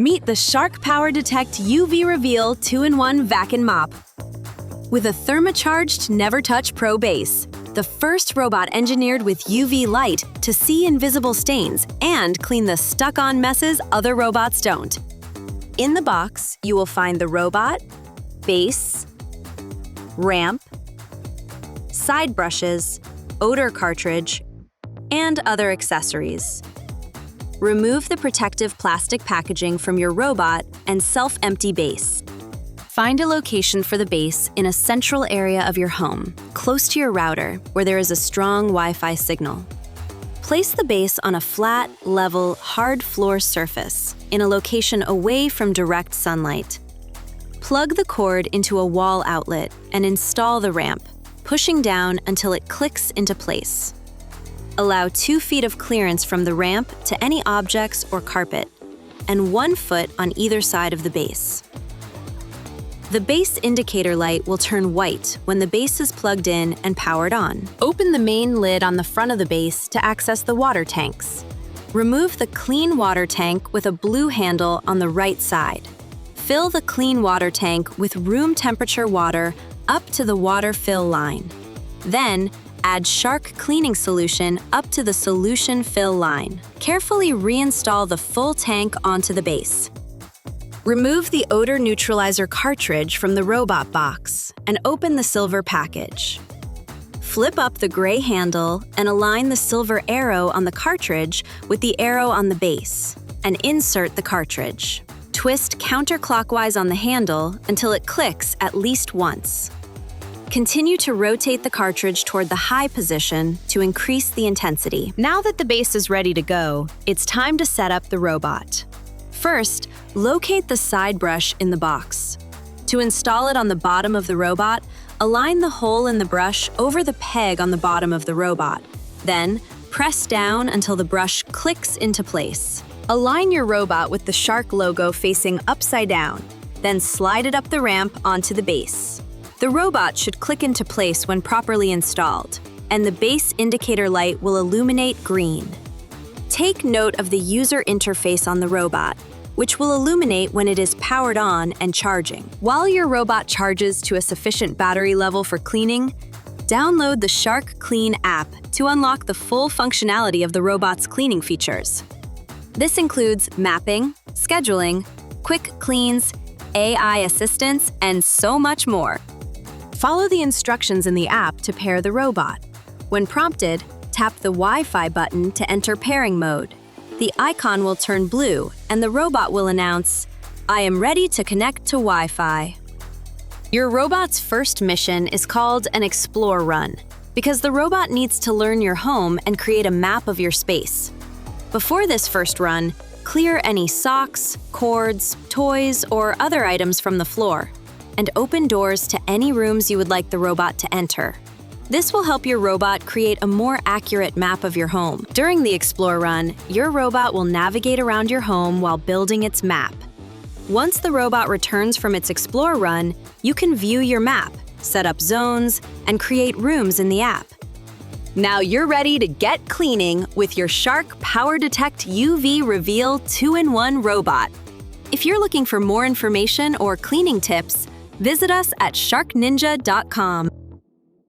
Meet the Shark PowerDetect UV Reveal 2-in-1 Vac and Mop. With a ThermaCharged NeverTouch Pro Base, the first robot engineered with UV light to see invisible stains and clean the stuck-on messes other robots don't. In the box, you will find the robot, base, ramp, side brushes, odor cartridge, and other accessories. Remove the protective plastic packaging from your robot and self-empty base. Find a location for the base in a central area of your home, close to your router, where there is a strong Wi-Fi signal. Place the base on a flat, level, hard floor surface in a location away from direct sunlight. Plug the cord into a wall outlet and install the ramp, pushing down until it clicks into place. Allow 2 feet of clearance from the ramp to any objects or carpet, and 1 foot on either side of the base. The base indicator light will turn white when the base is plugged in and powered on. Open the main lid on the front of the base to access the water tanks. Remove the clean water tank with a blue handle on the right side. Fill the clean water tank with room temperature water up to the water fill line. Then, add Shark cleaning solution up to the solution fill line. Carefully reinstall the full tank onto the base. Remove the odor neutralizer cartridge from the robot box and open the silver package. Flip up the gray handle and align the silver arrow on the cartridge with the arrow on the base, and insert the cartridge. Twist counterclockwise on the handle until it clicks at least once. Continue to rotate the cartridge toward the high position to increase the intensity. Now that the base is ready to go, it's time to set up the robot. First, locate the side brush in the box. To install it on the bottom of the robot, align the hole in the brush over the peg on the bottom of the robot. Then, press down until the brush clicks into place. Align your robot with the Shark logo facing upside down, then slide it up the ramp onto the base. The robot should click into place when properly installed, and the base indicator light will illuminate green. Take note of the user interface on the robot, which will illuminate when it is powered on and charging. While your robot charges to a sufficient battery level for cleaning, download the Shark Clean app to unlock the full functionality of the robot's cleaning features. This includes mapping, scheduling, quick cleans, AI assistance, and so much more. Follow the instructions in the app to pair the robot. When prompted, tap the Wi-Fi button to enter pairing mode. The icon will turn blue, and the robot will announce, "I am ready to connect to Wi-Fi." Your robot's first mission is called an Explore Run, because the robot needs to learn your home and create a map of your space. Before this first run, clear any socks, cords, toys, or other items from the floor, and open doors to any rooms you would like the robot to enter. This will help your robot create a more accurate map of your home. During the Explore Run, your robot will navigate around your home while building its map. Once the robot returns from its Explore Run, you can view your map, set up zones, and create rooms in the app. Now you're ready to get cleaning with your Shark PowerDetect UV Reveal 2-in-1 robot. If you're looking for more information or cleaning tips, visit us at sharkninja.com.